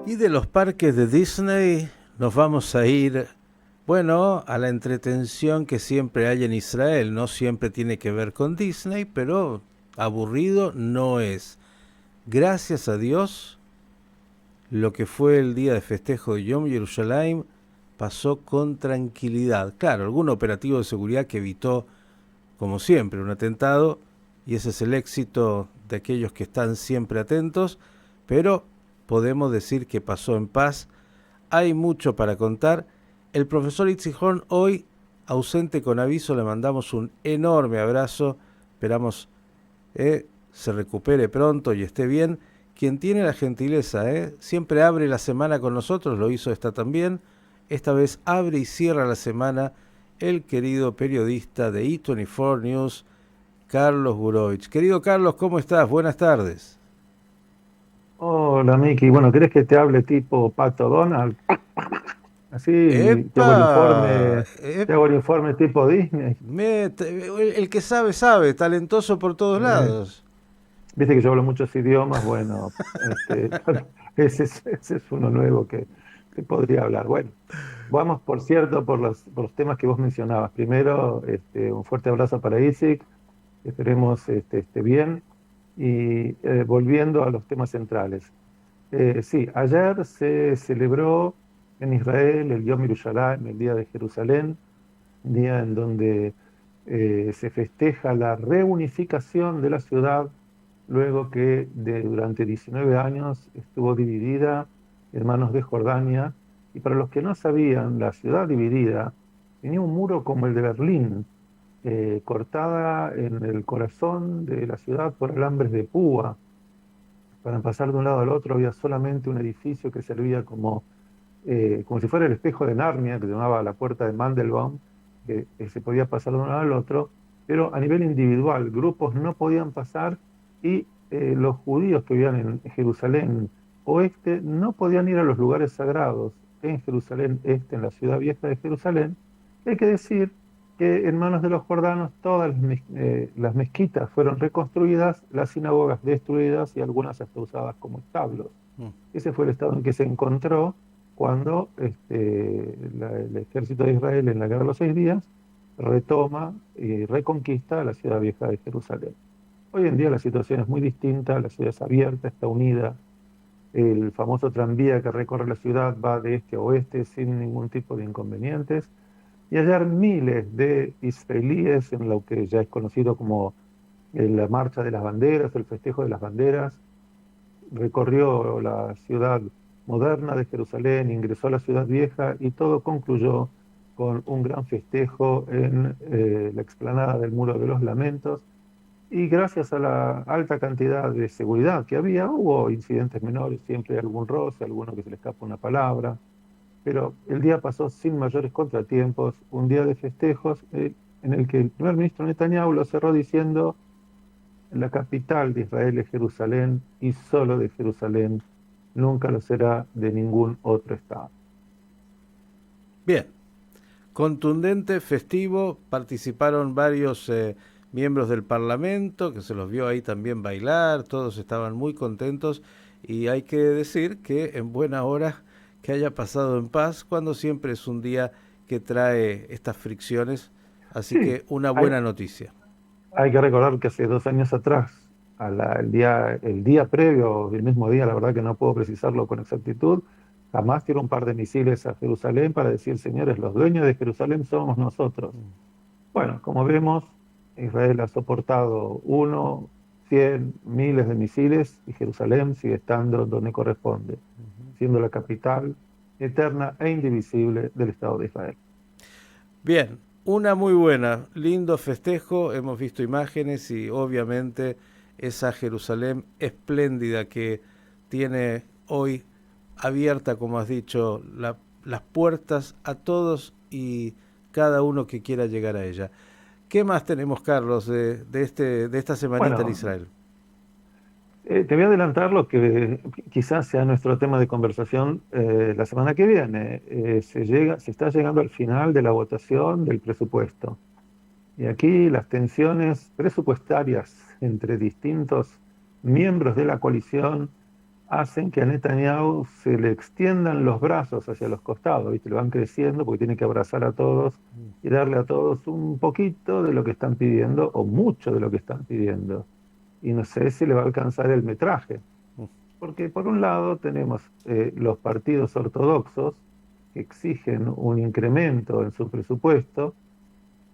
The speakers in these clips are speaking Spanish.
Y de los parques de Disney nos vamos a ir, bueno, a la entretención que siempre hay en Israel. No siempre tiene que ver con Disney, pero aburrido no es. Gracias a Dios, lo que fue el día de festejo de Yom Yerushalayim pasó con tranquilidad. Claro, algún operativo de seguridad que evitó, como siempre, un atentado, y ese es el éxito de aquellos que están siempre atentos, pero podemos decir que pasó en paz. Hay mucho para contar. El profesor Itzik Horn hoy ausente con aviso, le mandamos un enorme abrazo, esperamos se recupere pronto y esté bien. Quien tiene la gentileza, siempre abre la semana con nosotros, lo hizo esta también, esta vez abre y cierra la semana el querido periodista de E24 News, Carlos Gurovich. Querido Carlos, ¿cómo estás? Buenas tardes. Hola Miki, bueno, ¿querés que te hable tipo Pato Donald? Así ¡Epa! te hago el informe tipo Disney. El que sabe, sabe, talentoso por todos Eh, lados. Viste que yo hablo muchos idiomas, bueno, ese es uno nuevo que podría hablar. Bueno, vamos por cierto por los temas que vos mencionabas. Primero, un fuerte abrazo para Isaac, esperemos esté bien. Y volviendo a los temas centrales. Sí, ayer se celebró en Israel el Yom Yerushalayim, el Día de Jerusalén, día en donde se festeja la reunificación de la ciudad luego que durante 19 años estuvo dividida en manos de Jordania. Y para los que no sabían, la ciudad dividida tenía un muro como el de Berlín, cortada en el corazón de la ciudad por alambres de púa. Para pasar de un lado al otro había solamente un edificio que servía como si fuera el espejo de Narnia, que se llamaba la puerta de Mandelbaum, que se podía pasar de un lado al otro, pero a nivel individual, grupos no podían pasar y los judíos que vivían en Jerusalén oeste no podían ir a los lugares sagrados en Jerusalén este, en la ciudad vieja de Jerusalén. Hay que decir que en manos de los jordanos todas las mezquitas fueron reconstruidas, las sinagogas destruidas y algunas hasta usadas como establos. Mm. Ese fue el estado en que se encontró cuando el ejército de Israel en la Guerra de los 6 días retoma y reconquista la ciudad vieja de Jerusalén. Hoy en día la situación es muy distinta, la ciudad es abierta, está unida, el famoso tranvía que recorre la ciudad va de este a oeste sin ningún tipo de inconvenientes, y ayer miles de israelíes en lo que ya es conocido como la Marcha de las Banderas, el Festejo de las Banderas, recorrió la ciudad moderna de Jerusalén, ingresó a la ciudad vieja y todo concluyó con un gran festejo en la explanada del Muro de los Lamentos. Y gracias a la alta cantidad de seguridad que había, hubo incidentes menores, siempre hay algún roce, alguno que se le escapa una palabra, pero el día pasó sin mayores contratiempos, un día de festejos en el que el primer ministro Netanyahu lo cerró diciendo: la capital de Israel es Jerusalén y solo de Jerusalén, nunca lo será de ningún otro estado. Bien, contundente, festivo, participaron varios miembros del Parlamento, que se los vio ahí también bailar, todos estaban muy contentos y hay que decir que en buena hora que haya pasado en paz, cuando siempre es un día que trae estas fricciones, así Sí, que una hay, buena noticia. hay que recordar que hace 2 años atrás, el día previo, el mismo día, la verdad que no puedo precisarlo con exactitud, jamás tiró un par de misiles a Jerusalén para decir: señores, los dueños de Jerusalén somos nosotros. Bueno, como vemos, Israel ha soportado 1, 100, miles de misiles y Jerusalén sigue estando donde corresponde, siendo la capital eterna e indivisible del Estado de Israel. Bien, una muy buena, lindo festejo, hemos visto imágenes y obviamente esa Jerusalén espléndida que tiene hoy abierta, como has dicho, las puertas a todos y cada uno que quiera llegar a ella. ¿Qué más tenemos, Carlos, de esta semanita en Bueno, Israel? te voy a adelantar lo que quizás sea nuestro tema de conversación la semana que viene. Se está llegando al final de la votación del presupuesto. Y aquí las tensiones presupuestarias entre distintos miembros de la coalición hacen que a Netanyahu se le extiendan los brazos hacia los costados, ¿viste? Le van creciendo porque tiene que abrazar a todos y darle a todos un poquito de lo que están pidiendo o mucho de lo que están pidiendo. Y no sé si le va a alcanzar el metraje. Porque por un lado tenemos los partidos ortodoxos que exigen un incremento en su presupuesto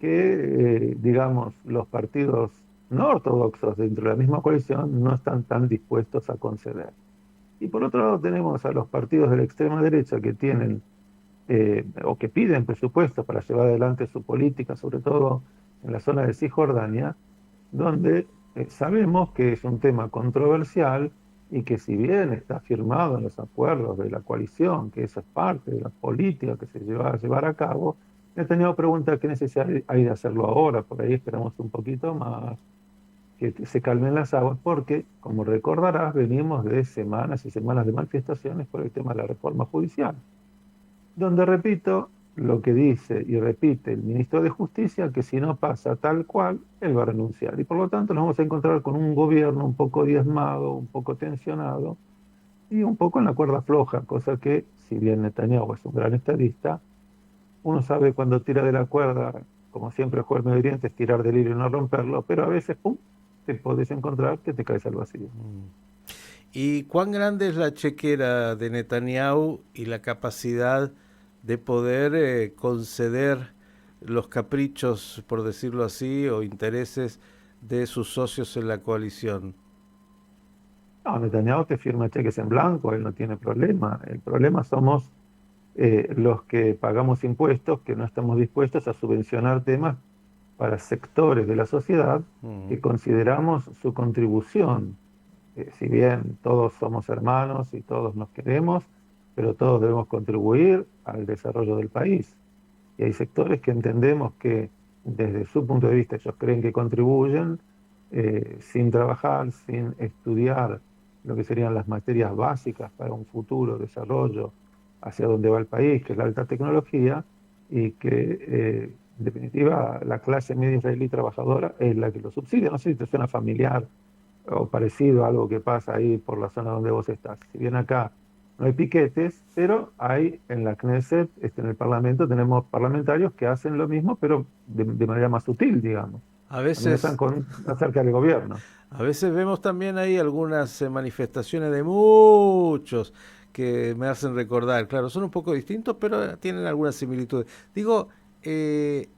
que, digamos, los partidos no ortodoxos dentro de la misma coalición no están tan dispuestos a conceder. Y por otro lado tenemos a los partidos de la extrema derecha que tienen o que piden presupuestos para llevar adelante su política, sobre todo en la zona de Cisjordania, donde sabemos que es un tema controversial y que si bien está firmado en los acuerdos de la coalición, que eso es parte de la política que se va a llevar a cabo, Netanyahu pregunta qué necesidad hay de hacerlo ahora, por ahí esperamos un poquito más, que se calmen las aguas, porque, como recordarás, venimos de semanas y semanas de manifestaciones por el tema de la reforma judicial, donde repito lo que dice y repite el ministro de Justicia, que si no pasa tal cual, él va a renunciar. Y por lo tanto nos vamos a encontrar con un gobierno un poco diezmado, un poco tensionado y un poco en la cuerda floja, cosa que, si bien Netanyahu es un gran estadista, uno sabe cuando tira de la cuerda, como siempre el juez Medio Oriente, es tirar del hilo y no romperlo, pero a veces, pum, te podés encontrar que te caes al vacío. ¿Y cuán grande es la chequera de Netanyahu y la capacidad de poder conceder los caprichos, por decirlo así, o intereses de sus socios en la coalición? No, Netanyahu te firma cheques en blanco, él no tiene problema. El problema somos los que pagamos impuestos, que no estamos dispuestos a subvencionar temas para sectores de la sociedad que consideramos su contribución. Si bien todos somos hermanos y todos nos queremos, pero todos debemos contribuir al desarrollo del país. Y hay sectores que entendemos que desde su punto de vista ellos creen que contribuyen sin trabajar, sin estudiar lo que serían las materias básicas para un futuro desarrollo hacia donde va el país, que es la alta tecnología, y que en definitiva la clase media israelí trabajadora es la que lo subsidia. No sé si te suena familiar o parecido a algo que pasa ahí por la zona donde vos estás. Si bien acá no hay piquetes, pero hay en la Knesset, en el Parlamento, tenemos parlamentarios que hacen lo mismo, pero de manera más sutil, digamos. A Amenazan veces, con acerca del gobierno. a veces vemos también ahí algunas manifestaciones de muchos que me hacen recordar, claro, son un poco distintos, pero tienen algunas similitudes. Digo, el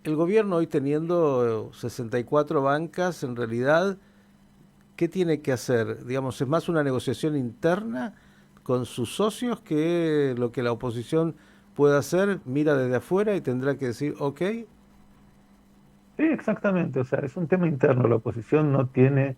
gobierno hoy teniendo 64 bancas, en realidad, ¿qué tiene que hacer? Digamos, es más una negociación interna con sus socios que lo que la oposición pueda hacer, mira desde afuera y tendrá que decir, ok. Sí, exactamente. O sea, es un tema interno. La oposición no tiene,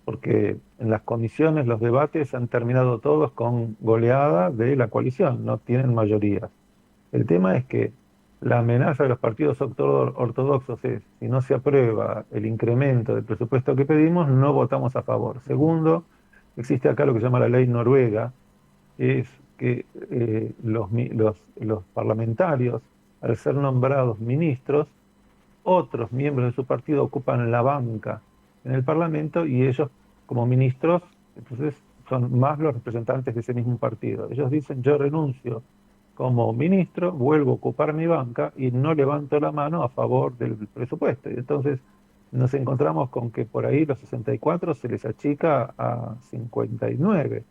porque en las comisiones los debates han terminado todos con goleada de la coalición, no tienen mayoría. El tema es que la amenaza de los partidos ortodoxos es, si no se aprueba el incremento del presupuesto que pedimos, no votamos a favor. Segundo, existe acá lo que se llama la ley noruega, que es que los parlamentarios, al ser nombrados ministros, otros miembros de su partido ocupan la banca en el Parlamento y ellos, como ministros, entonces son más los representantes de ese mismo partido. Ellos dicen, yo renuncio como ministro, vuelvo a ocupar mi banca y no levanto la mano a favor del presupuesto. Y entonces nos encontramos con que por ahí los 64 se les achica a 59.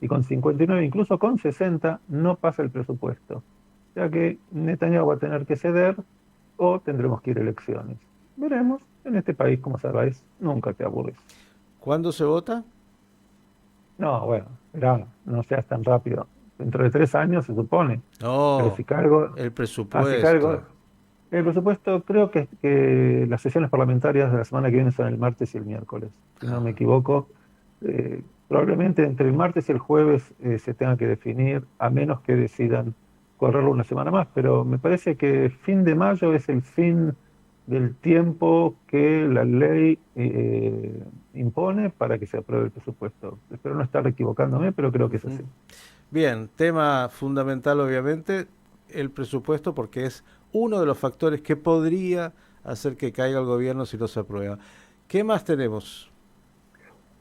Y con 59, incluso con 60, no pasa el presupuesto. O sea que Netanyahu va a tener que ceder o tendremos que ir a elecciones. Veremos. En este país, como sabéis, nunca te aburres. ¿Cuándo se vota? No, bueno, verá, no seas tan rápido. Dentro de 3 años se supone. Pero No, si cargo, el si presupuesto. cargo, el presupuesto, creo que las sesiones parlamentarias de la semana que viene son el martes y el miércoles. Si no me equivoco, probablemente entre el martes y el jueves se tenga que definir, a menos que decidan correrlo una semana más. Pero me parece que fin de mayo es el fin del tiempo que la ley impone para que se apruebe el presupuesto. Espero no estar equivocándome, pero creo que es así. Bien, tema fundamental obviamente, el presupuesto, porque es uno de los factores que podría hacer que caiga el gobierno si no se aprueba. ¿Qué más tenemos?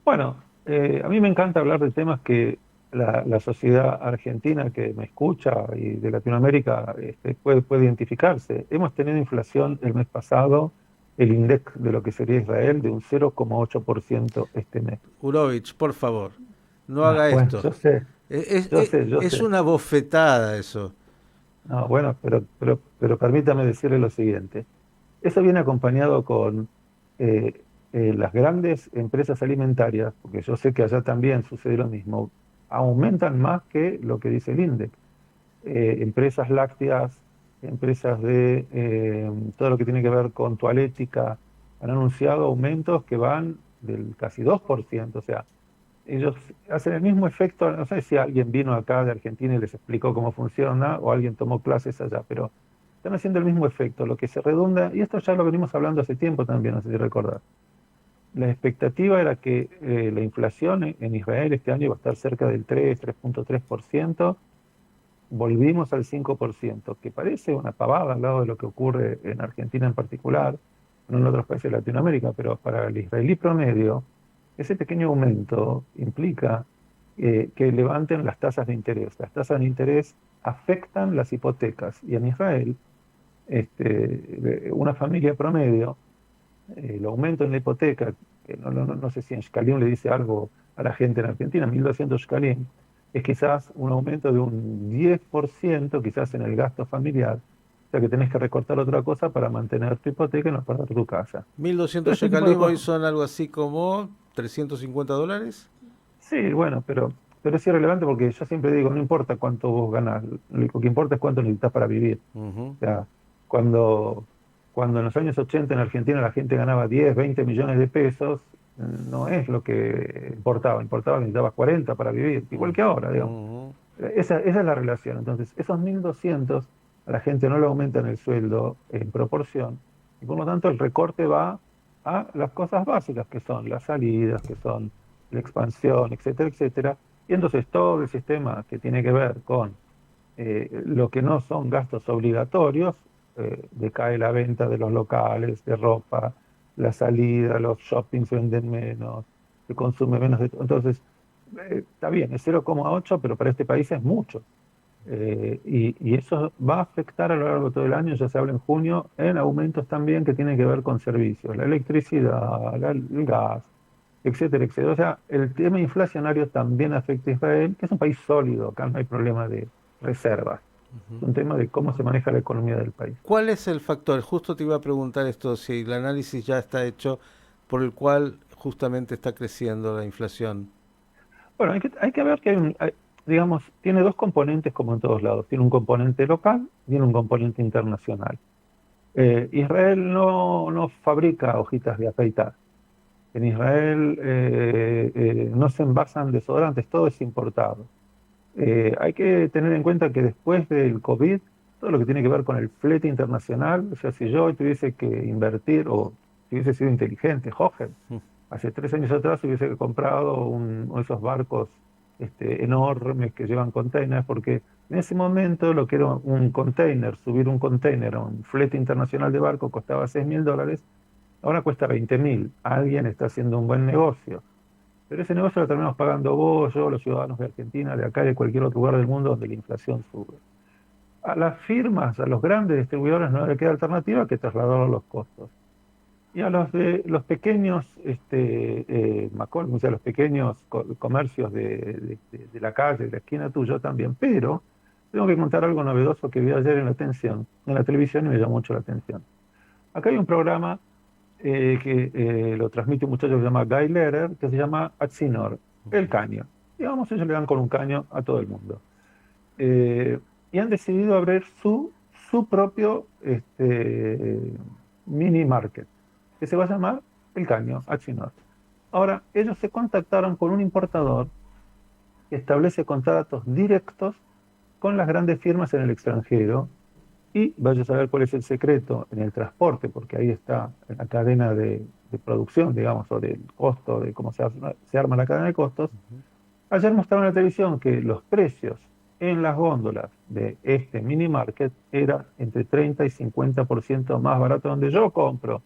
Bueno, A mí me encanta hablar de temas que la sociedad argentina que me escucha y de Latinoamérica puede identificarse. Hemos tenido inflación el mes pasado, el INDEC de lo que sería Israel, de un 0,8% este mes. Urovich, por favor, no No, haga bueno, esto. yo sé, yo sé, yo Es sé. una bofetada eso. No, bueno, pero permítame decirle lo siguiente. Eso viene acompañado con eh, las grandes empresas alimentarias, porque yo sé que allá también sucede lo mismo, aumentan más que lo que dice el INDEC. Empresas lácteas, empresas de todo lo que tiene que ver con toalética, han anunciado aumentos que van del casi 2%. O sea, ellos hacen el mismo efecto. No sé si alguien vino acá de Argentina y les explicó cómo funciona o alguien tomó clases allá, pero están haciendo el mismo efecto, lo que se redunda, y esto ya lo venimos hablando hace tiempo también, no sé si recordar. La expectativa era que la inflación en Israel este año iba a estar cerca del 3,3%. Volvimos al 5%, que parece una pavada al lado de lo que ocurre en Argentina en particular, no en otros países de Latinoamérica, pero para el israelí promedio, ese pequeño aumento implica que levanten las tasas de interés. Las tasas de interés afectan las hipotecas, y en Israel, una familia promedio, el aumento en la hipoteca, que no sé si en Shkalim le dice algo a la gente en Argentina, 1.200 Shkalim, es quizás un aumento de un 10% quizás en el gasto familiar. O sea que tenés que recortar otra cosa para mantener tu hipoteca y no perder tu casa. Pero 1200 ese tipo de shekalim hoy cosas, son algo así como $350. sí, bueno, pero es irrelevante porque yo siempre digo, no importa cuánto vos ganás, lo que importa es cuánto necesitas para vivir. Ujú. O sea, cuando, cuando en los años 80 en Argentina la gente ganaba 10, 20 millones de pesos, no es lo que importaba que necesitabas 40 para vivir, igual que ahora, digamos. Ujú. Esa es la relación. Entonces, esos 1.200 a la gente no le aumentan el sueldo en proporción, y por lo tanto el recorte va a las cosas básicas, que son las salidas, que son la expansión, etcétera, etcétera. Y entonces todo el sistema que tiene que ver con lo que no son gastos obligatorios, decae la venta de los locales, de ropa, la salida, los shoppings venden menos, se consume menos. Entonces, está bien, es 0,8, pero para este país es mucho. Y eso va a afectar a lo largo de todo el año, ya se habla en junio, en aumentos también que tienen que ver con servicios, la electricidad, el gas, etcétera, etcétera. O sea, el tema inflacionario también afecta a Israel, que es un país sólido, acá no hay problema de reservas, es un tema de cómo se maneja la economía del país. ¿Cuál es el factor? Justo te iba a preguntar esto, si el análisis ya está hecho por el cual justamente está creciendo la inflación. Bueno, hay que ver que digamos, tiene dos componentes como en todos lados. Tiene un componente local y tiene un componente internacional. Israel no fabrica hojitas de afeitar. En Israel no se envasan desodorantes, todo es importado. Hay que tener en cuenta que después del COVID, todo lo que tiene que ver con el flete internacional, o sea, si yo hoy tuviese que invertir o si hubiese sido inteligente, Hoher, hace 3 años atrás hubiese comprado uno de esos barcos enormes que llevan containers, porque en ese momento lo que era un container, subir un container a un flete internacional de barco costaba $6.000, ahora cuesta 20.000. Alguien está haciendo un buen negocio. Pero ese negocio lo terminamos pagando vos, yo, los ciudadanos de Argentina, de acá y de cualquier otro lugar del mundo donde la inflación sube. A las firmas, a los grandes distribuidores no les queda alternativa que trasladar los costos. Y a los pequeños o sea, los pequeños comercios de la calle, de la esquina tuya también. Pero tengo que contar algo novedoso que vi ayer en la televisión, y me llamó mucho la atención. Acá hay un programa que lo transmite un muchacho que se llama Guy Lehrer, que se llama Atzinor, el caño. Digamos, ellos le dan con un caño a todo el mundo. Eh, y han decidido abrir su propio mini market, que se va a llamar El Caño, Atzinor. Ahora, ellos se contactaron con un importador que establece contratos directos con las grandes firmas en el extranjero, y vaya a saber cuál es el secreto en el transporte, porque ahí está en la cadena de producción, digamos, o del costo, de cómo se arma la cadena de costos. Ayer mostraron en la televisión que los precios en las góndolas de este mini market era entre 30 y 50% más barato donde yo compro.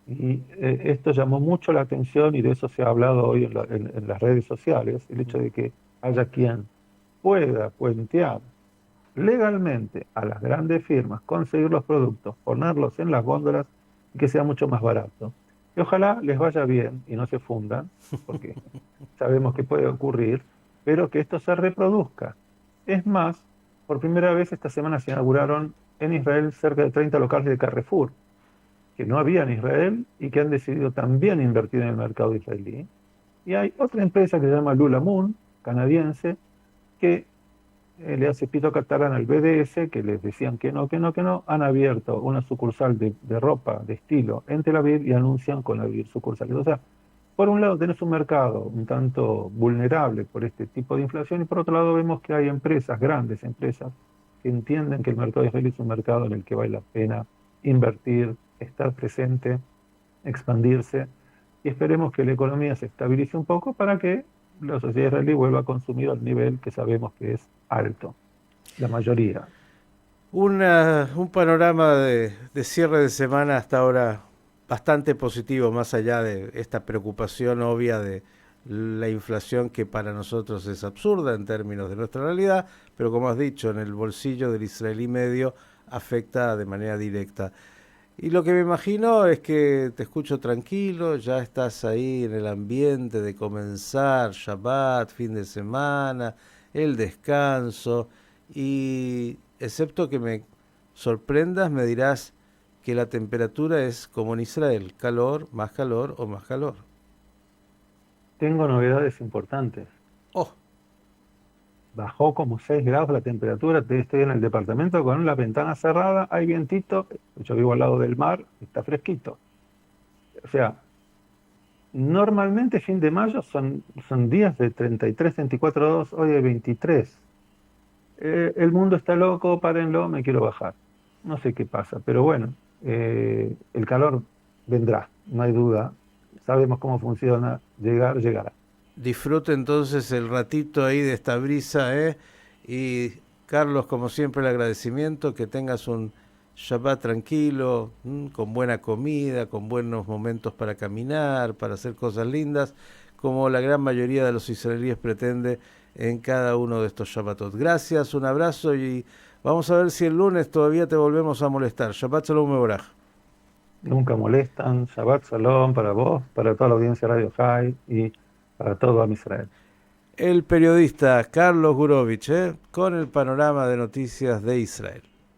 Y esto llamó mucho la atención y de eso se ha hablado hoy en las redes sociales, el hecho de que haya quien pueda puentear legalmente a las grandes firmas, conseguir los productos, ponerlos en las góndolas y que sea mucho más barato. Y ojalá les vaya bien y no se fundan, porque sabemos que puede ocurrir, pero que esto se reproduzca. Es más, por primera vez esta semana se inauguraron en Israel cerca de 30 locales de Carrefour, que no había en Israel y que han decidido también invertir en el mercado israelí. Y hay otra empresa que se llama Lulamoon, canadiense, que le hace pito catalán al BDS, que les decían que no, que no, que no, han abierto una sucursal de ropa de estilo en Tel Aviv y anuncian con abrir sucursales. O sea, por un lado tenés un mercado un tanto vulnerable por este tipo de inflación y por otro lado vemos que hay empresas, grandes empresas, que entienden que el mercado israelí es un mercado en el que vale la pena invertir, estar presente, expandirse y esperemos que la economía se estabilice un poco para que la sociedad israelí vuelva a consumir al nivel que sabemos que es alto, la mayoría. Un panorama de cierre de semana hasta ahora bastante positivo, más allá de esta preocupación obvia de la inflación que para nosotros es absurda en términos de nuestra realidad, pero como has dicho, en el bolsillo del israelí medio afecta de manera directa. Y lo que me imagino es que te escucho tranquilo, ya estás ahí en el ambiente de comenzar Shabbat, fin de semana, el descanso, y excepto que me sorprendas, me dirás que la temperatura es como en Israel, calor o más calor. Tengo novedades importantes. Oh, Bajó como 6 grados la temperatura, estoy en el departamento con la ventana cerrada, hay vientito, yo vivo al lado del mar, está fresquito. O sea, normalmente fin de mayo son días de 33, 34 grados, hoy hay 23. El mundo está loco, párenlo, me quiero bajar. No sé qué pasa, pero bueno, el calor vendrá, no hay duda. Sabemos cómo funciona, llegará. disfrute entonces el ratito ahí de esta brisa, ¿eh? Y Carlos, como siempre, el agradecimiento, que tengas un Shabbat tranquilo, con buena comida, con buenos momentos para caminar, para hacer cosas lindas, como la gran mayoría de los israelíes pretende en cada uno de estos Shabbatot. Gracias, un abrazo y vamos a ver si el lunes todavía te volvemos a molestar. Shabbat Shalom Mevorach. Nunca molestan. Shabbat Shalom para vos, para toda la audiencia de Radio High y para todo Am Israel. El periodista Carlos Gurovich, con el panorama de noticias de Israel.